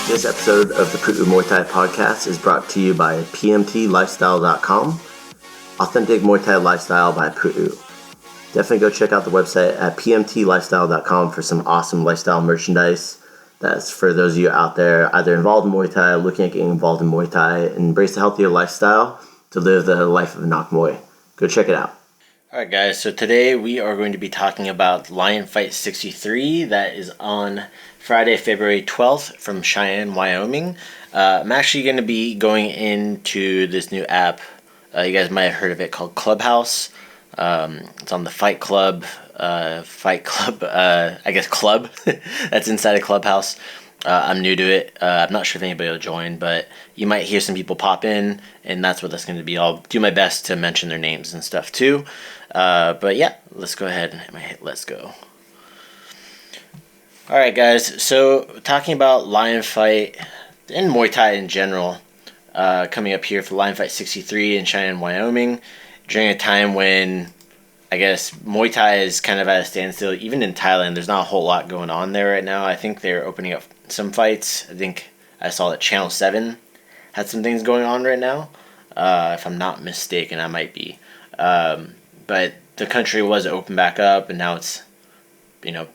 This episode of the Pu'u Muay Thai podcast is brought to you by pmtlifestyle.com, Authentic Muay Thai Lifestyle by Pu'u. Definitely go check out the website at pmtlifestyle.com for some awesome lifestyle merchandise. That's for those of you out there either involved in Muay Thai, looking at getting involved in Muay Thai, and embrace a healthier lifestyle to live the life of Nak Muay. Go check it out. Alright guys, so today we are going to be talking about Lion Fight 63 that is on Friday, February 12th from Cheyenne, Wyoming. I'm actually going to be going into this new app. You guys might have heard of it, called Clubhouse. It's on the Fight Club, I guess club that's inside of Clubhouse. I'm new to it. I'm not sure if anybody will join, but you might hear some people pop in, and that's what that's going to be. I'll do my best to mention their names and stuff too. But yeah, let's go ahead and hit let's go. Alright guys, so talking about Lion Fight and Muay Thai in general, coming up here for Lion Fight 63 in Cheyenne, Wyoming, during a time when I guess Muay Thai is kind of at a standstill. Even in Thailand, there's not a whole lot going on there right now. I think they're opening up some fights. I think I saw that Channel 7 had some things going on right now. If I'm not mistaken, I might be. But the country was open back up, and now it's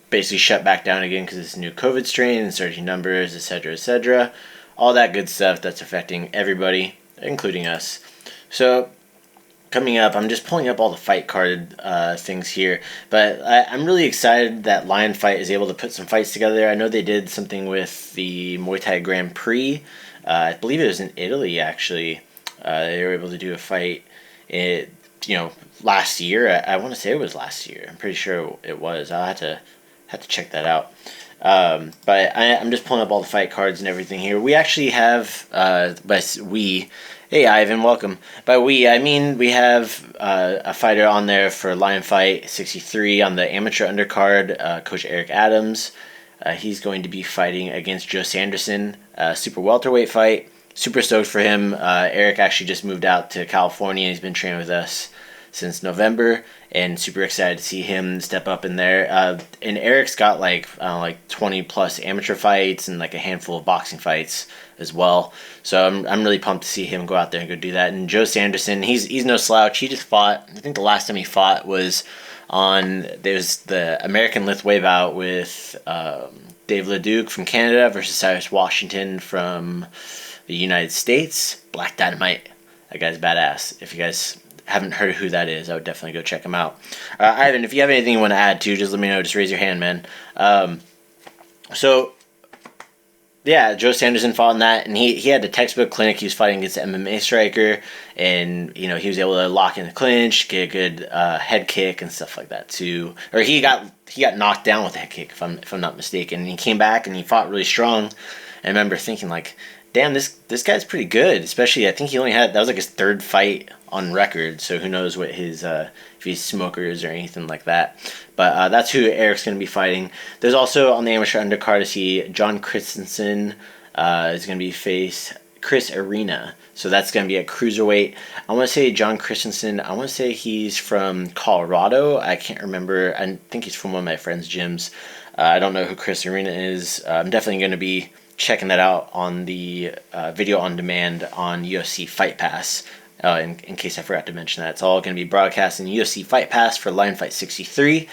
basically shut back down again because it's a new COVID strain and surging numbers, etc., etc. All that good stuff that's affecting everybody, including us. So coming up, I'm just pulling up all the fight card things here, but I'm really excited that Lion Fight is able to put some fights together. I know they did something with the Muay Thai Grand Prix. I believe it was in Italy, actually. They were able to do a fight last year. I want to say it was last year. I'm pretty sure it was. I'll have to check that out. But I'm just pulling up all the fight cards and everything here. We actually have, hey Ivan, welcome. By we, I mean we have a fighter on there for Lion Fight 63 on the amateur undercard, Coach Eric Adams. He's going to be fighting against Joe Sanderson, super welterweight fight. Super stoked for him. Eric actually just moved out to California. He's been training with us since November, and super excited to see him step up in there. And Eric's got like 20 plus amateur fights and like a handful of boxing fights as well. So I'm really pumped to see him go out there and go do that. And Joe Sanderson, he's no slouch. He just fought. I think the last time he fought was there's the American Lithway bout with Dave LeDuc from Canada versus Cyrus Washington from the United States. Black Dynamite. That guy's badass. If you guys haven't heard of who that is, I would definitely go check him out. Ivan, if you have anything you want to add to, just let me know. Just raise your hand, man. So yeah, Joe Sanderson fought in that, and he had the textbook clinic. He was fighting against an MMA striker, and he was able to lock in the clinch, get a good head kick and stuff like that too. Or he got knocked down with a head kick, if I'm not mistaken. And he came back and he fought really strong. I remember thinking like, damn, this guy's pretty good. Especially, I think that was like his third fight on record. So who knows what his if he's smokers or anything like that. But that's who Eric's going to be fighting. There's also on the amateur undercard, I see John Christensen is going to be face Chris Arena. So that's going to be a cruiserweight. I want to say John Christensen. I want to say he's from Colorado. I can't remember. I think he's from one of my friends' gyms. I don't know who Chris Arena is. I'm definitely going to be checking that out on the video on demand on UFC Fight Pass. In case I forgot to mention that, it's all going to be broadcast in UFC Fight Pass for Lion Fight 63.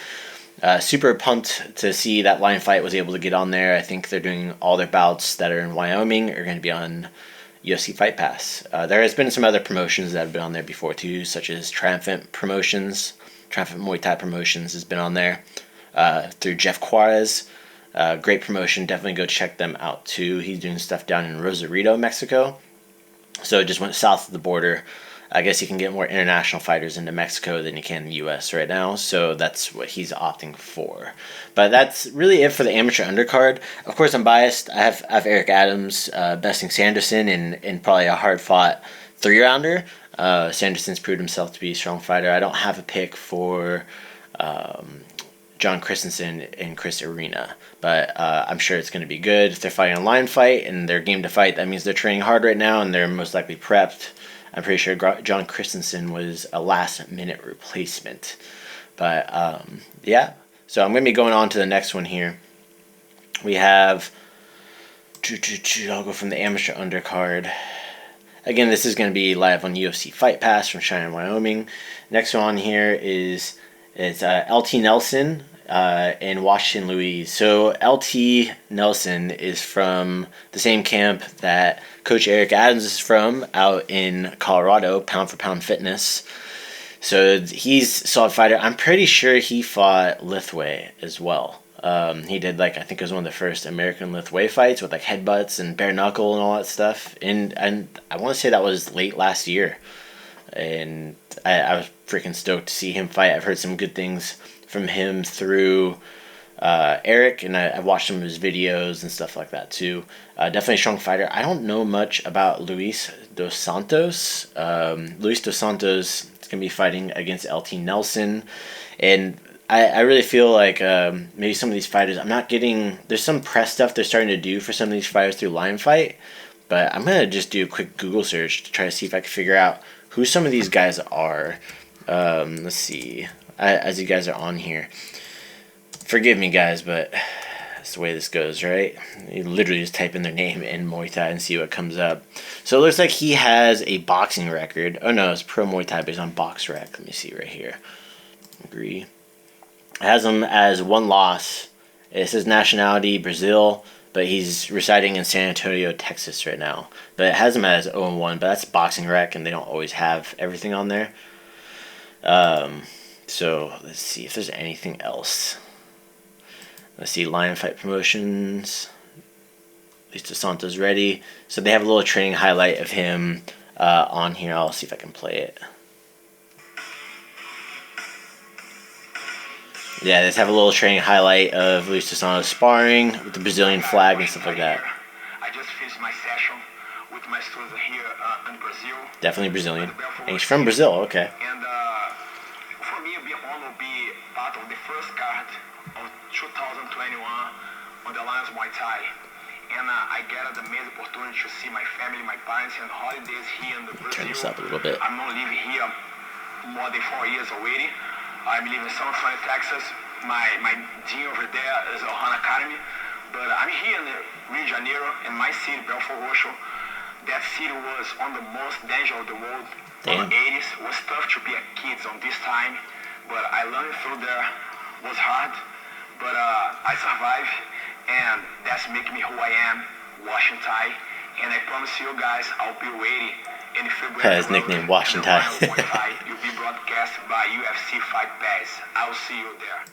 Super pumped to see that Lion Fight was able to get on there. I think they're doing all their bouts that are in Wyoming are going to be on UFC Fight Pass. There has been some other promotions that have been on there before too, such as Triumphant Muay Thai Promotions has been on there through Jeff Juarez. Great promotion. Definitely go check them out too. He's doing stuff down in Rosarito, Mexico. So it just went south of the border. I guess you can get more international fighters into Mexico than you can in the U.S. right now. So that's what he's opting for. But that's really it for the amateur undercard. Of course, I'm biased. I have Eric Adams besting Sanderson in probably a hard-fought 3-rounder. Sanderson's proved himself to be a strong fighter. I don't have a pick for John Christensen and Chris Arena, but I'm sure it's going to be good. If they're fighting a Lion Fight and they're game to fight, that means they're training hard right now and they're most likely prepped. I'm pretty sure John Christensen was a last-minute replacement. But, yeah. So I'm going to be going on to the next one here. We have... I'll go from the amateur undercard. Again, this is going to be live on UFC Fight Pass from Cheyenne, Wyoming. Next one on here is LT Nelson in Washington, Louise. So LT Nelson is from the same camp that Coach Eric Adams is from out in Colorado, Pound for Pound Fitness. So he's a solid fighter. I'm pretty sure he fought Lithway as well. He did, I think it was one of the first American Lithway fights with headbutts and bare knuckle and all that stuff. And I want to say that was late last year. And I was freaking stoked to see him fight. I've heard some good things from him through Eric, and I watched some of his videos and stuff like that too. Definitely a strong fighter. I don't know much about Luis Dos Santos. Luis Dos Santos is going to be fighting against LT Nelson. And I really feel like maybe some of these fighters, I'm not getting... There's some press stuff they're starting to do for some of these fighters through Lion Fight, but I'm going to just do a quick Google search to try to see if I can figure out who some of these guys are. Let's see. As you guys are on here. Forgive me, guys, but that's the way this goes, right? You literally just type in their name in Muay Thai and see what comes up. So it looks like he has a boxing record. Oh, no, it's Pro Muay Thai, but he's on BoxRec. Let me see right here. Agree. It has him as one loss. It says nationality, Brazil, but he's residing in San Antonio, Texas right now. But it has him as 0-1, but that's boxing rec, and they don't always have everything on there. So let's see if there's anything else. Let's see, Lion Fight Promotions. Luis Dos Santos ready. So they have a little training highlight of him on here. I'll see if I can play it. Yeah, they just have a little training highlight of Luis Dos Santos sparring with the Brazilian flag and stuff like that. I just finished my session with my students here in Brazil. Definitely Brazilian. And he's from Brazil, okay. And for me, it'll be an honor to be part of the first card of 2021 on the Lions Muay Thai. And I get the amazing opportunity to see my family, my parents, and holidays here in Brazil. Turn this up a little bit. I'm not living here more than 4 years already. I live in San Antonio, Texas. My gym over there is Ohana Academy. But I'm here in Rio de Janeiro, in my city, Belfort Roxo. That city was on the most danger of the world. In the 80s, it was tough to be a kid on this time. But I learned through there. It was hard, but I survived. And that's making me who I am, Washington Thai. And I promise you guys, I'll be ready. His nickname, Washington. You'll be broadcast by UFC Fight Pass. I'll see you there.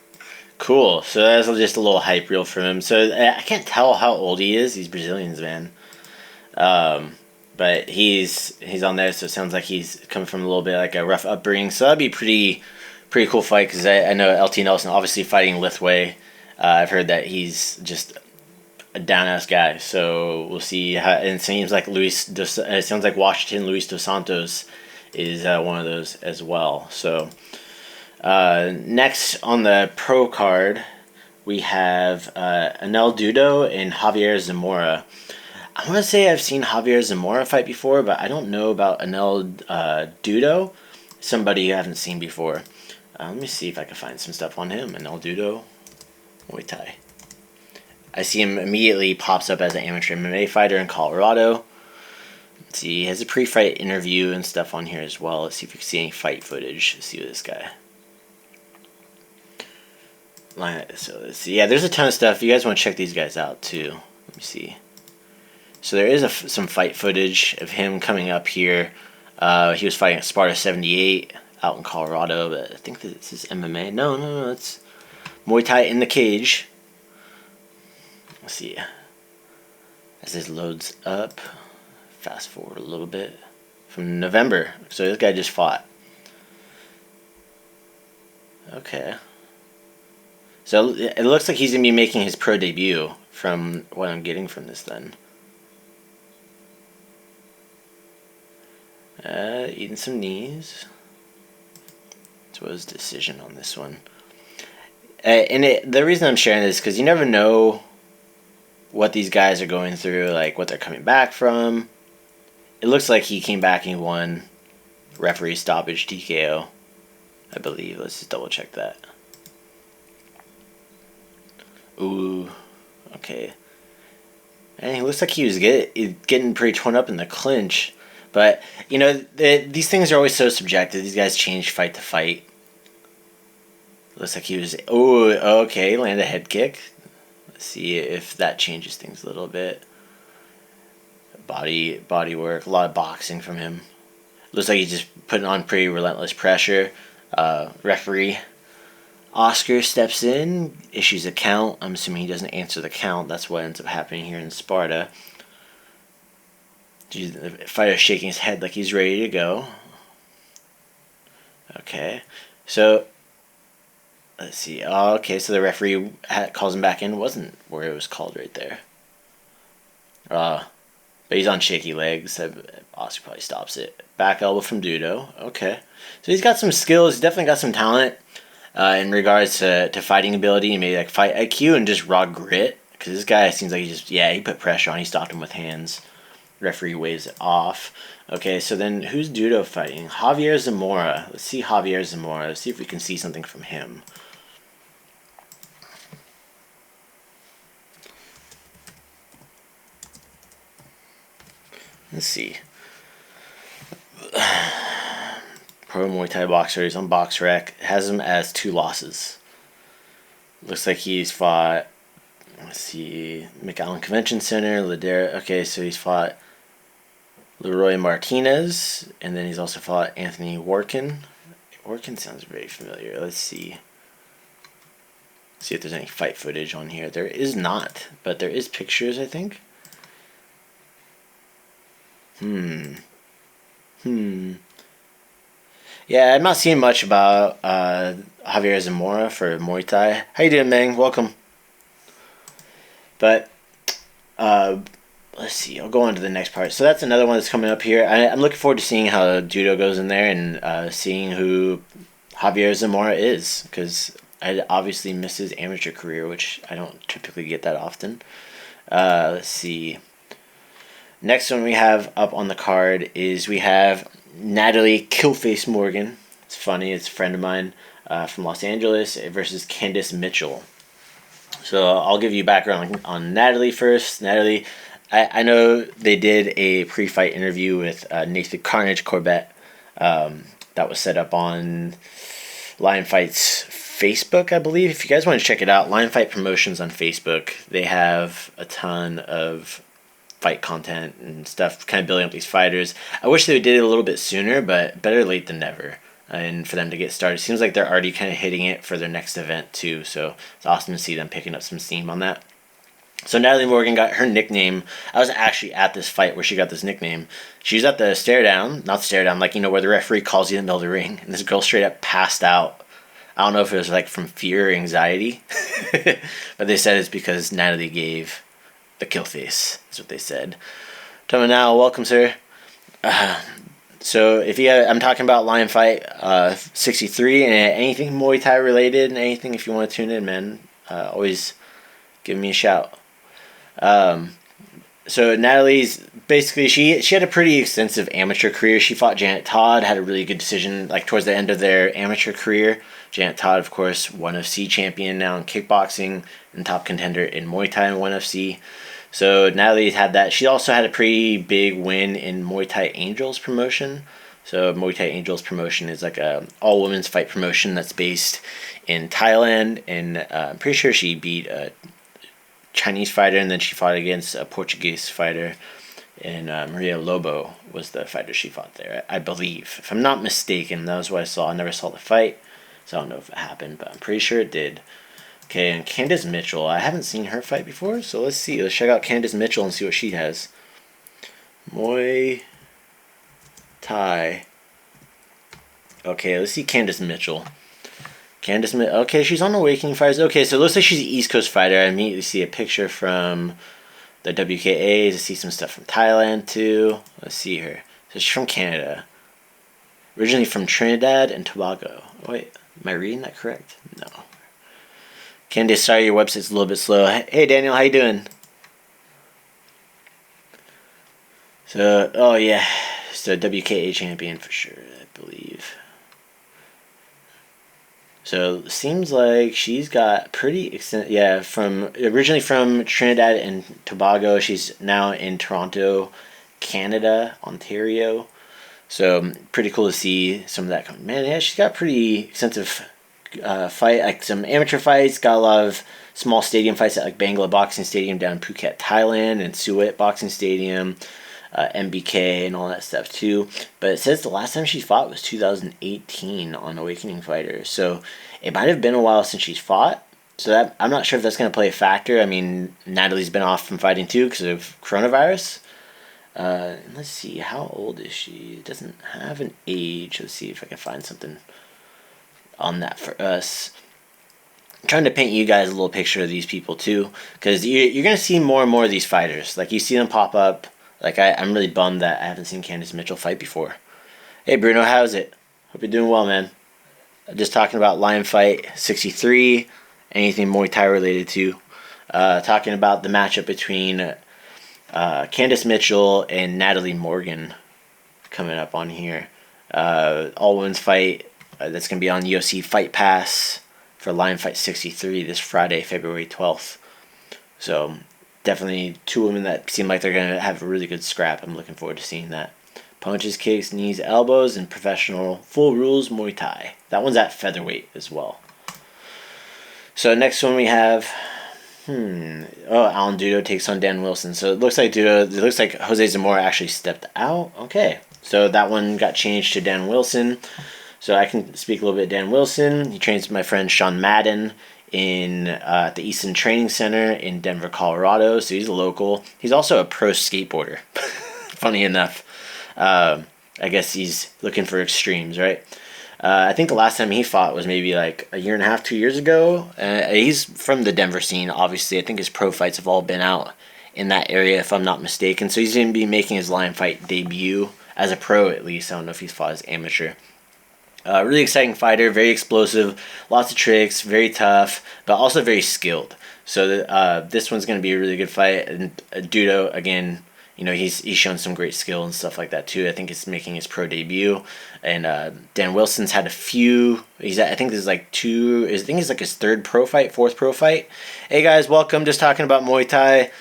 Cool. So that's just a little hype reel from him. So I can't tell how old he is. These Brazilians, man. But he's on there, so it sounds like he's coming from a little bit like a rough upbringing. So that'd be pretty cool fight because I know LT Nelson obviously fighting Lithway. I've heard that he's just a down-ass guy, so we'll see how. And it seems like Washington Luis Dos Santos is one of those as well. So next on the pro card, we have Anel Dudo and Javier Zamora. I want to say I've seen Javier Zamora fight before, but I don't know about Anel Dudo. Somebody I haven't seen before. Let me see if I can find some stuff on him. Anel Dudo, Muay Thai. I see him immediately pops up as an amateur MMA fighter in Colorado. Let's see, he has a pre-fight interview and stuff on here as well. Let's see if we can see any fight footage. Let's see this guy. So let's see. Yeah, there's a ton of stuff. You guys want to check these guys out too. Let me see. So there is some fight footage of him coming up here. He was fighting at Sparta 78 out in Colorado, but I think this is MMA. No, it's Muay Thai in the cage. Let's see. As this loads up, fast forward a little bit. From November. So this guy just fought. Okay. So it looks like he's going to be making his pro debut from what I'm getting from this then. Eating some knees. So what was the decision on this one? The reason I'm sharing this is because you never know what these guys are going through, like what they're coming back from. It looks like he came back and he won referee stoppage TKO, I believe. Let's just double check that. Ooh, Okay. And he looks like he was getting pretty torn up in the clinch. But, you know, these things are always so subjective. These guys change fight to fight. Looks like he was... Oh, okay. Land a head kick. Let's see if that changes things a little bit. Body work. A lot of boxing from him. Looks like he's just putting on pretty relentless pressure. Referee Oscar steps in, issues a count. I'm assuming he doesn't answer the count. That's what ends up happening here in Sparta. The fighter shaking his head like he's ready to go. Okay. So, let's see. Oh, okay, so the referee calls him back in. It wasn't where it was called right there. But he's on shaky legs. Oscar probably stops it. Back elbow from Dudo. Okay. So he's got some skills. He's definitely got some talent. In regards to fighting ability and maybe like fight IQ and just raw grit. Because this guy seems like he put pressure on. He stopped him with hands. Referee waves it off. Okay, so then who's Dudo fighting? Javier Zamora. Let's see Javier Zamora. Let's see if we can see something from him. Let's see. Pro Muay Thai boxer. He's on BoxRec. Has him as 2 losses. Looks like he's fought... Let's see. McAllen Convention Center. Ladera. Okay, so he's fought Leroy Martinez. And then he's also fought Anthony Workin. Workin sounds very familiar. Let's see. See if there's any fight footage on here. There is not. But there is pictures, I think. Yeah, I'm not seeing much about Javier Zamora for Muay Thai. How you doing, Meng? Welcome. But let's see. I'll go on to the next part. So that's another one that's coming up here. I'm looking forward to seeing how Dudo goes in there and seeing who Javier Zamora is, because I obviously missed his amateur career, which I don't typically get that often. Let's see. Next one we have up on the card is we have Natalie Killface Morgan. It's funny. It's a friend of mine from Los Angeles versus Candice Mitchell. So I'll give you background on Natalie first. Natalie, I know they did a pre-fight interview with Nathan Carnage Corbett that was set up on Lion Fight's Facebook, I believe. If you guys want to check it out, Lion Fight Promotions on Facebook. They have a ton of fight content and stuff, kind of building up these fighters. I wish they did it a little bit sooner, but better late than never. And for them to get started, seems like they're already kind of hitting it for their next event too. So it's awesome to see them picking up some steam on that. So Natalie Morgan got her nickname. I was actually at this fight where she got this nickname. She was at the not stare down, like, you know, where the referee calls you in the middle of the ring, and this girl straight up passed out. I don't know if it was like from fear or anxiety, but they said it's because Natalie gave the kill face. That's what they said. Toma now, welcome, sir. So if I'm talking about Lion Fight 63 and anything Muay Thai related and anything, if you want to tune in, man, always give me a shout. So Natalie's basically, she had a pretty extensive amateur career. She fought Janet Todd, had a really good decision like towards the end of their amateur career. Janet Todd, of course, ONE FC champion now in kickboxing and top contender in Muay Thai and ONE FC. So Natalie's had that. She also had a pretty big win in Muay Thai Angels promotion. So Muay Thai Angels promotion is like a all-women's fight promotion that's based in Thailand. And I'm pretty sure she beat a Chinese fighter, and then she fought against a Portuguese fighter. And Maria Lobo was the fighter she fought there, I believe. If I'm not mistaken, that was what I saw. I never saw the fight, so I don't know if it happened, but I'm pretty sure it did. Okay, and Candice Mitchell. I haven't seen her fight before, so let's see. Let's check out Candice Mitchell and see what she has. Muay Thai. Okay, let's see Candice Mitchell. Okay, she's on Awakening Fighters. Okay, so it looks like she's an East Coast fighter. I immediately see a picture from the WKA. I see some stuff from Thailand, too. Let's see her. So she's from Canada. Originally from Trinidad and Tobago. Wait, am I reading that correct? No. Candice, sorry, your website's a little bit slow. Hey, Daniel, how you doing? So, oh yeah, so WKA champion for sure, I believe. So seems like she's got pretty originally from Trinidad and Tobago. She's now in Toronto, Canada, Ontario. So pretty cool to see some of that. Man, yeah, she's got pretty extensive fight, like some amateur fights. Got a lot of small stadium fights at like Bangla Boxing Stadium down in Phuket, Thailand, and Suet Boxing Stadium, MBK, and all that stuff too. But it says the last time she fought was 2018 on Awakening Fighter. So it might have been a while since she's fought. So that I'm not sure if that's going to play a factor. I mean, Natalie's been off from fighting too because of coronavirus. Let's see, how old is she? It doesn't have an age. Let's see if I can find something on that for us. I'm trying to paint you guys a little picture of these people too, because you're going to see more and more of these fighters. Like, you see them pop up. Like, I'm really bummed that I haven't seen Candice Mitchell fight before. Hey, Bruno, how's it? Hope you're doing well, man. Just talking about Lion Fight 63, anything Muay Thai related to. Talking about the matchup between Candice Mitchell and Natalie Morgan coming up on here. All women's fight that's going to be on UFC Fight Pass for Lion Fight 63 this Friday, February 12th. So definitely two women that seem like they're going to have a really good scrap. I'm looking forward to seeing that. Punches, kicks, knees, elbows, and professional full rules Muay Thai. That one's at featherweight as well. So next one we have... Alan Dudo takes on Dan Wilson. So it looks like Jose Zamora actually stepped out. Okay. So that one got changed to Dan Wilson. So I can speak a little bit of Dan Wilson. He trains with my friend Sean Madden in the Easton Training Center in Denver, Colorado. So he's a local. He's also a pro skateboarder. Funny enough. I guess he's looking for extremes, right? I think the last time he fought was maybe like a year and a half, 2 years ago. He's from the Denver scene, obviously. I think his pro fights have all been out in that area, if I'm not mistaken. So he's going to be making his Lion Fight debut, as a pro at least. I don't know if he's fought as amateur. Really exciting fighter, very explosive, lots of tricks, very tough, but also very skilled. So this one's going to be a really good fight. And Dudo, again... he's shown some great skill and stuff like that too. I think he's making his pro debut, and Dan Wilson's had a few. I think there's like two. I think it's like his fourth pro fight. Hey guys, welcome. Just talking about Muay Thai,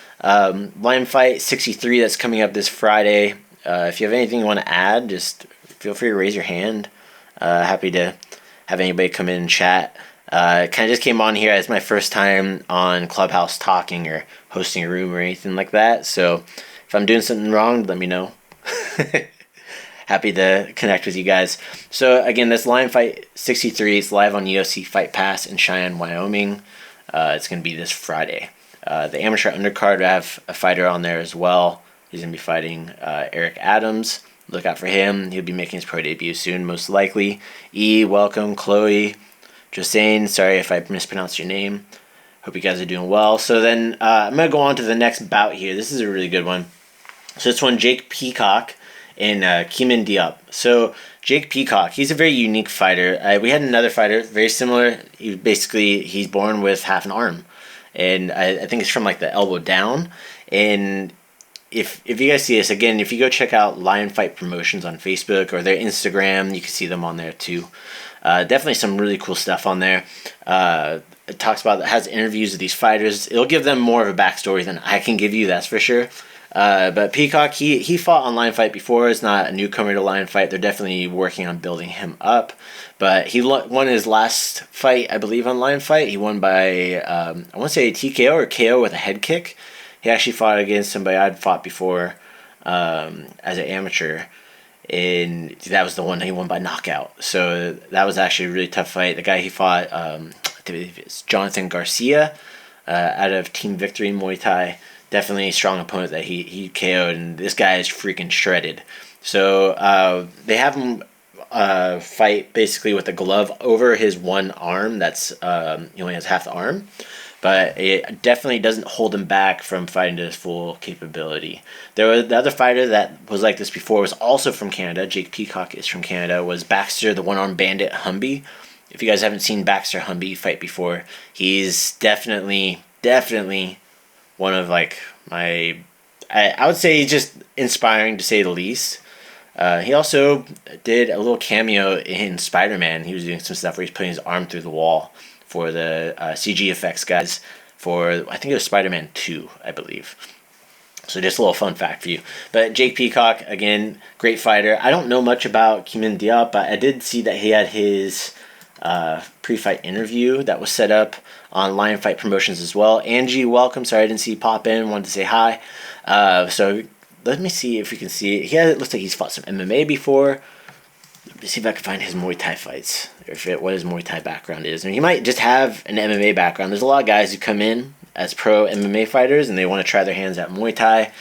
Lion Fight 63 that's coming up this Friday. If you have anything you want to add, just feel free to raise your hand. Happy to have anybody come in and chat. Kind of just came on here as my first time on Clubhouse talking or hosting a room or anything like that. So. If I'm doing something wrong, let me know. Happy to connect with you guys. So again, this Lion Fight 63 is live on UFC Fight Pass in Cheyenne, Wyoming. It's going to be this Friday. The amateur undercard, I have a fighter on there as well. He's going to be fighting Eric Adams. Look out for him. He'll be making his pro debut soon, most likely. Welcome. Chloe. Josane, sorry if I mispronounced your name. Hope you guys are doing well. So then I'm going to go on to the next bout here. This is a really good one. So this one, Jake Peacock and Keeman Diop. So Jake Peacock, he's a very unique fighter. We had another fighter, very similar. He's born with half an arm. And I think it's from like the elbow down. And if you guys see this, again, if you go check out Lion Fight Promotions on Facebook or their Instagram, you can see them on there too. Definitely some really cool stuff on there. It has interviews with these fighters. It'll give them more of a backstory than I can give you, that's for sure. But Peacock, he fought on Lion Fight before. It's not a newcomer to Lion Fight. They're definitely working on building him up. But he won his last fight, I believe, on Lion Fight. He won by, I want to say TKO or KO with a head kick. He actually fought against somebody I'd fought before as an amateur. And that was the one he won by knockout. So that was actually a really tough fight. The guy he fought, I believe it's Jonathan Garcia out of Team Victory Muay Thai. Definitely a strong opponent that he KO'd, and this guy is freaking shredded. So they have him fight basically with a glove over his one arm. That's he only has half the arm, but it definitely doesn't hold him back from fighting to his full capability. There was the other fighter that was like this before, was also from Canada. Jake Peacock is from Canada. Was Baxter, the one-arm bandit Humby. If you guys haven't seen Baxter Humby fight before, he's definitely one of like I would say just inspiring to say the least. He also did a little cameo in Spider-Man. He was doing some stuff where he's putting his arm through the wall for the CG effects guys for, I think it was Spider-Man 2, I believe. So just a little fun fact for you. But Jake Peacock, again, great fighter. I don't know much about Kimin Diop, but I did see that he had his pre-fight interview that was set up on Lion Fight Promotions as well. Angie, welcome. Sorry I didn't see you pop in. Wanted to say hi. So let me see if we can see it. It looks like he's fought some MMA before. Let me see if I can find his Muay Thai fights, or what his Muay Thai background is. And he might just have an MMA background. There's a lot of guys who come in as pro MMA fighters and they want to try their hands at Muay Thai,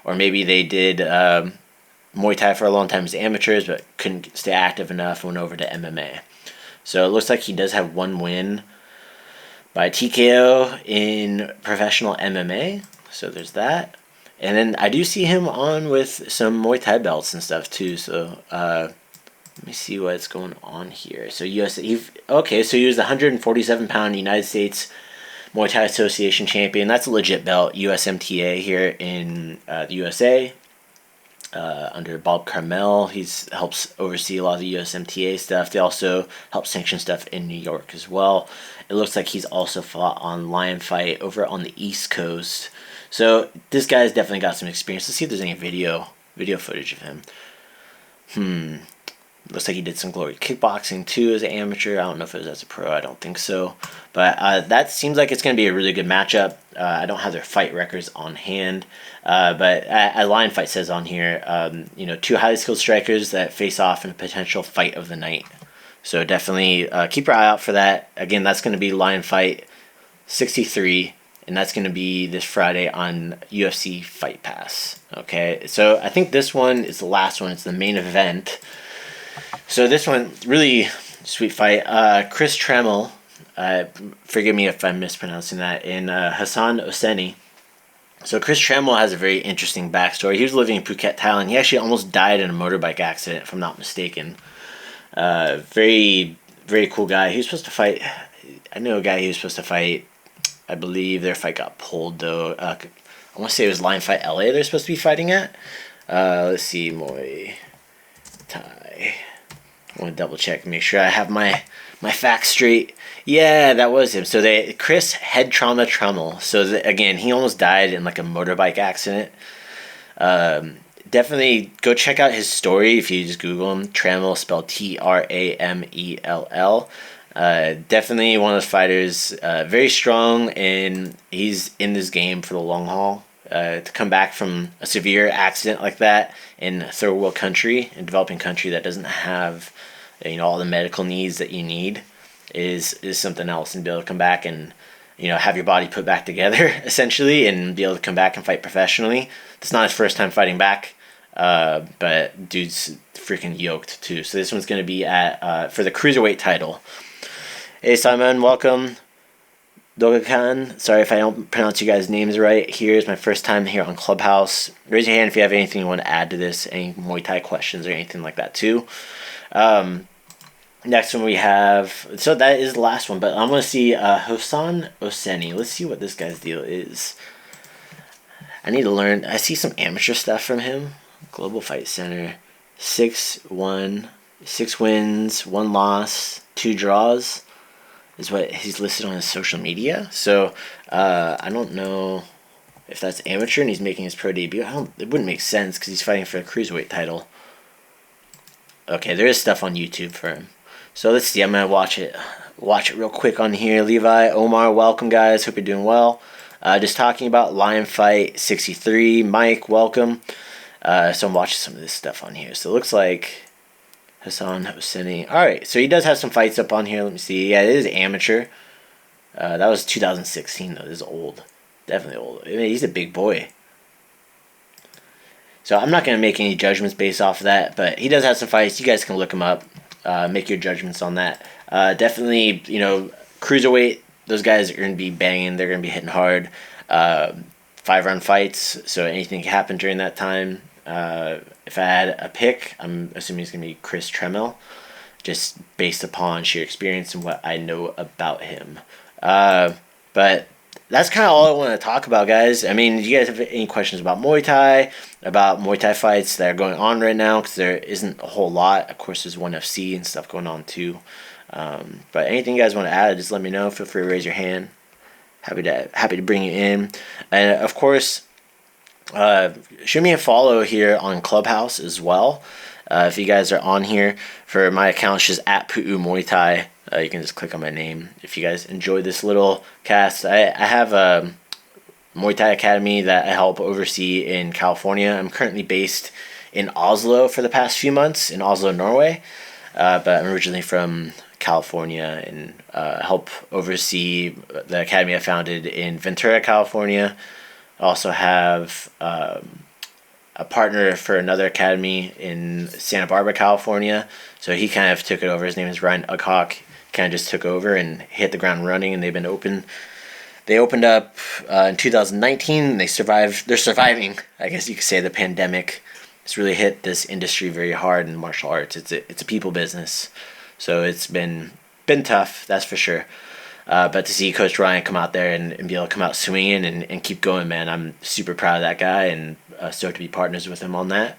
or maybe they did Muay Thai for a long time as amateurs but couldn't stay active enough and went over to MMA. So it looks like he does have one win by TKO in professional MMA. So there's that. And then I do see him on with some Muay Thai belts and stuff too. So let me see what's going on here. So so he was the 147-pound United States Muay Thai Association champion. That's a legit belt, USMTA here in the USA. Under Bob Trammell, he helps oversee a lot of the USMTA stuff. They also help sanction stuff in New York as well. It looks like he's also fought on Lion Fight over on the East Coast. So this guy's definitely got some experience. Let's see if there's any video footage of him. Looks like he did some Glory Kickboxing too as an amateur. I don't know if it was as a pro. I don't think so. But that seems like it's going to be a really good matchup. I don't have their fight records on hand. But at Lion Fight says on here, two highly skilled strikers that face off in a potential fight of the night. So definitely keep your eye out for that. Again, that's going to be Lion Fight 63. And that's going to be this Friday on UFC Fight Pass. Okay, so I think this one is the last one. It's the main event. So this one, really sweet fight. Chris Trammell, forgive me if I'm mispronouncing that, and Hassan Hosseini. So Chris Trammell has a very interesting backstory. He was living in Phuket, Thailand. He actually almost died in a motorbike accident, if I'm not mistaken. Very, very cool guy. He was supposed to fight. I know a guy he was supposed to fight. I believe their fight got pulled, though. I want to say it was Lion Fight LA they're supposed to be fighting at. Let's see, Muay Thai. I want to double check and make sure I have my facts straight. Yeah, that was him. So Chris head trauma Trammell. So again, he almost died in like a motorbike accident. Definitely go check out his story if you just Google him. Trammell, spelled Trammell. Definitely one of those fighters, very strong, and he's in this game for the long haul. To come back from a severe accident like that in a third world country, a developing country that doesn't have all the medical needs that you need is something else, and be able to come back and have your body put back together essentially, and be able to come back and fight professionally. It's not his first time fighting back, but dude's freaking yoked too. So this one's going to be at for the cruiserweight title. Hey Simon, welcome. Dogakan, sorry if I don't pronounce you guys' names right. Here's my first time here on Clubhouse. Raise your hand if you have anything you want to add to this, any Muay Thai questions or anything like that too. Next one we have, so that is the last one, but I'm going to see Hassan Hosseini. Let's see what this guy's deal is. I need to learn. I see some amateur stuff from him. Global Fight Center. 6-1, 6 wins, 1 loss, 2 draws is what he's listed on his social media. So I don't know if that's amateur and he's making his pro debut. It wouldn't make sense because he's fighting for a cruiserweight title. Okay, there is stuff on YouTube for him. So let's see. I'm gonna watch it real quick on here. Levi, Omar, welcome guys. Hope you're doing well. Just talking about Lion Fight 63. Mike, welcome. So I'm watching some of this stuff on here. So it looks like Hassan Hosseini. Alright, so he does have some fights up on here. Let me see. Yeah, it is amateur. That was 2016 though. This is old. Definitely old. I mean, he's a big boy. So I'm not going to make any judgments based off of that, but he does have some fights. You guys can look him up. Make your judgments on that. Definitely, cruiserweight, those guys are going to be banging. They're going to be hitting hard. 5-round fights, so anything can happen during that time. If I had a pick, I'm assuming it's going to be Chris Trammell, just based upon sheer experience and what I know about him. But that's kind of all I want to talk about, guys. I mean, do you guys have any questions about Muay Thai fights that are going on right now? Because there isn't a whole lot. Of course, there's ONE FC and stuff going on too. But anything you guys want to add, just let me know. Feel free to raise your hand. Happy to bring you in. And of course, shoot me a follow here on Clubhouse as well. If you guys are on here, for my account, it's just at Pu'u Muay Thai. You can just click on my name. If you guys enjoy this little cast, I have a Muay Thai Academy that I help oversee in California. I'm currently based in Oslo for the past few months, in Oslo, Norway. But I'm originally from California and help oversee the academy I founded in Ventura, California. I also have a partner for another academy in Santa Barbara, California. So he kind of took it over. His name is Ryan Ughock. Kind of just took over and hit the ground running, and they've been open. They opened up in 2019. They're surviving, I guess you could say, the pandemic. It's really hit this industry very hard in martial arts. It's a people business, so it's been tough, that's for sure. But to see Coach Ryan come out there and be able to come out swinging and keep going, man, I'm super proud of that guy and stoked to be partners with him on that.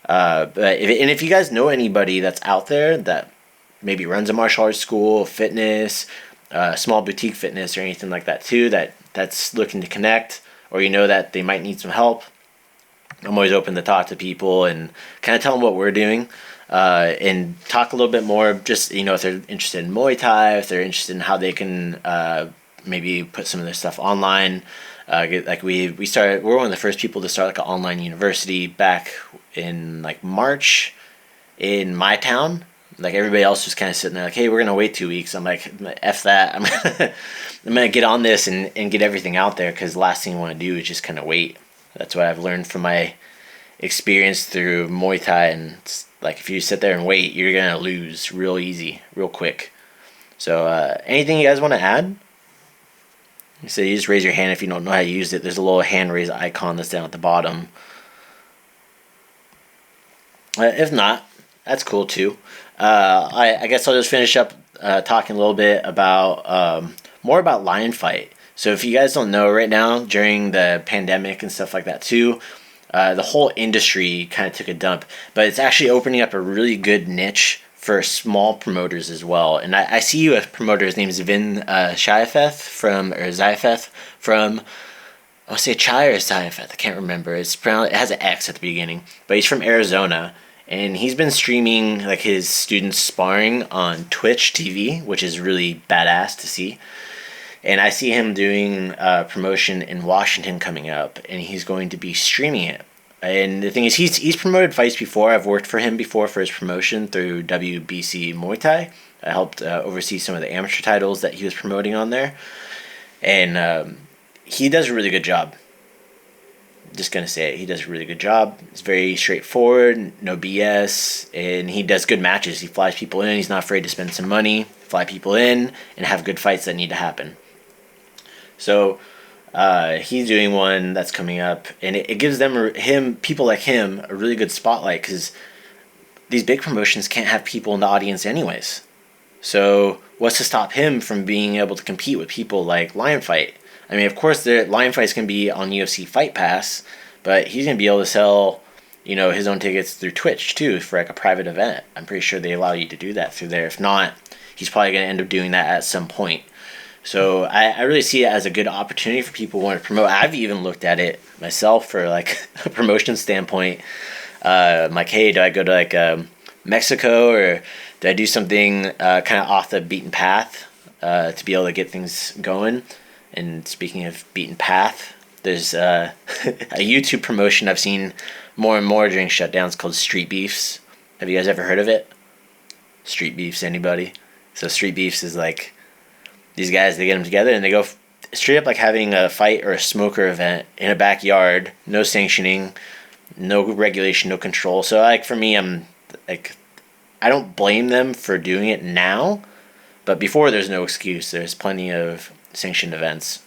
But if you guys know anybody that's out there that maybe runs a martial arts school, fitness, small boutique fitness or anything like that too, that's looking to connect, or you know that they might need some help, I'm always open to talk to people and kind of tell them what we're doing, and talk a little bit more, just, if they're interested in Muay Thai, if they're interested in how they can maybe put some of their stuff online. We're one of the first people to start like an online university back in like March in my town. Like everybody else was kind of sitting there like, hey, we're gonna wait 2 weeks. I'm like, F that. I'm gonna get on this and get everything out there, because the last thing you want to do is just kind of wait. That's what I've learned from my experience through Muay Thai, and it's like if you sit there and wait, you're gonna lose real easy, real quick. So anything you guys want to add? So you just raise your hand if you don't know how to use it. There's a little hand raise icon that's down at the bottom. If not, that's cool too. I guess I'll just finish up talking a little bit about more about Lion Fight. So if you guys don't know, right now during the pandemic and stuff like that too, the whole industry kind of took a dump, but it's actually opening up a really good niche for small promoters as well. And I see a promoter, his name is Vin Shiafeth from I'll say Chai or Shiafeth, I can't remember. It has an X at the beginning, but he's from Arizona. And he's been streaming like his students sparring on Twitch TV, which is really badass to see. And I see him doing a promotion in Washington coming up, and he's going to be streaming it. And the thing is, he's promoted fights before. I've worked for him before for his promotion through WBC Muay Thai. I helped oversee some of the amateur titles that he was promoting on there. And he does a really good job. Just gonna say it. He does a really good job. It's very straightforward, no BS, and he does good matches. He flies people in. He's not afraid to spend some money, fly people in, and have good fights that need to happen. So he's doing one that's coming up, and it gives people like him a really good spotlight, because these big promotions can't have people in the audience anyways. So what's to stop him from being able to compete with people like Lion Fight? I mean, of course, the Lion Fight's going to be on UFC Fight Pass, but he's going to be able to sell, his own tickets through Twitch, too, for like a private event. I'm pretty sure they allow you to do that through there. If not, he's probably going to end up doing that at some point. So I really see it as a good opportunity for people who want to promote. I've even looked at it myself for like a promotion standpoint. I'm like, hey, do I go to like Mexico, or do I do something kind of off the beaten path to be able to get things going? And speaking of beaten path, there's a YouTube promotion I've seen more and more during shutdowns called Street Beefs. Have you guys ever heard of it? Street Beefs, anybody? So Street Beefs is like, these guys, they get them together and they go straight up like having a fight or a smoker event in a backyard. No sanctioning, no regulation, no control. So like for me, I'm like, I don't blame them for doing it now, but before there's no excuse. There's plenty of sanctioned events.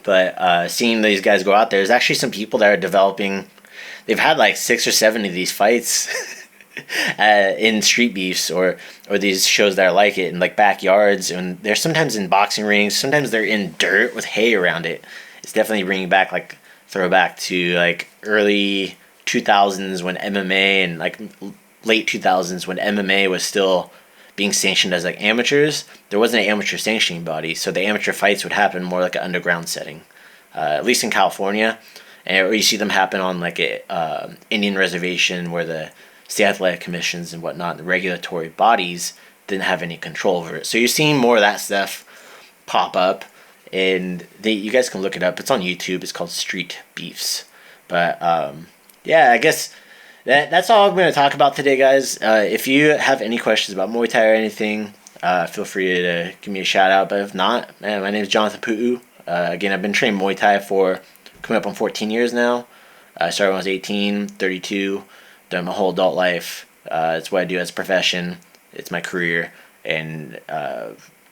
But seeing these guys go out there's actually some people that are developing. They've had like 6 or 7 of these fights in street beefs or these shows that are like it in like backyards, and they're sometimes in boxing rings, sometimes they're in dirt with hay around it. It's definitely bringing back like throwback to like early 2000s when MMA and like late 2000s when MMA was still being sanctioned as like amateurs. There wasn't an amateur sanctioning body, so the amateur fights would happen more like an underground setting, at least in California, or you see them happen on like a Indian reservation where the state athletic commissions and whatnot, the regulatory bodies didn't have any control over it. So you're seeing more of that stuff pop up, and you guys can look it up. It's on YouTube. It's called Street Beefs. But yeah, I guess that's all I'm going to talk about today, guys. If you have any questions about Muay Thai or anything, feel free to give me a shout out. But if not, man, my name is Jonathan Pu'u. Again, I've been training Muay Thai for coming up on 14 years now. I started when I was 18, 32, done my whole adult life. It's what I do as a profession. It's my career. And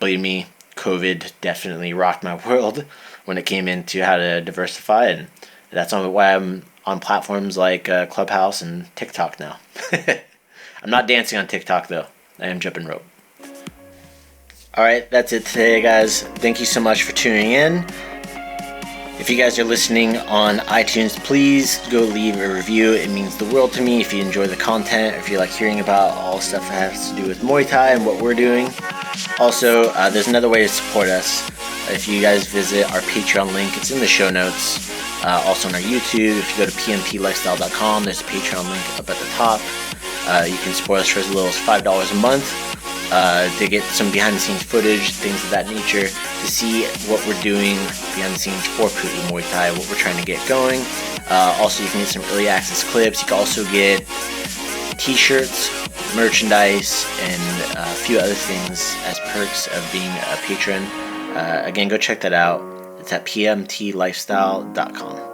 believe me, COVID definitely rocked my world when it came into how to diversify. And that's why I'm on platforms like Clubhouse and TikTok now. I'm not dancing on TikTok, though. I am jumping rope. Alright, that's it today, guys. Thank you so much for tuning in. If you guys are listening on iTunes, please go leave a review. It means the world to me if you enjoy the content, if you like hearing about all the stuff that has to do with Muay Thai and what we're doing. Also, there's another way to support us. If you guys visit our Patreon link, it's in the show notes. Also on our YouTube, if you go to pmtlifestyle.com, there's a Patreon link up at the top. You can support us for as little as $5 a month to get some behind-the-scenes footage, things of that nature, to see what we're doing behind the scenes for Pu'u Muay Thai, what we're trying to get going. Also, you can get some early access clips. You can also get t-shirts, merchandise, and a few other things as perks of being a patron. Again, go check that out. It's at pmtlifestyle.com.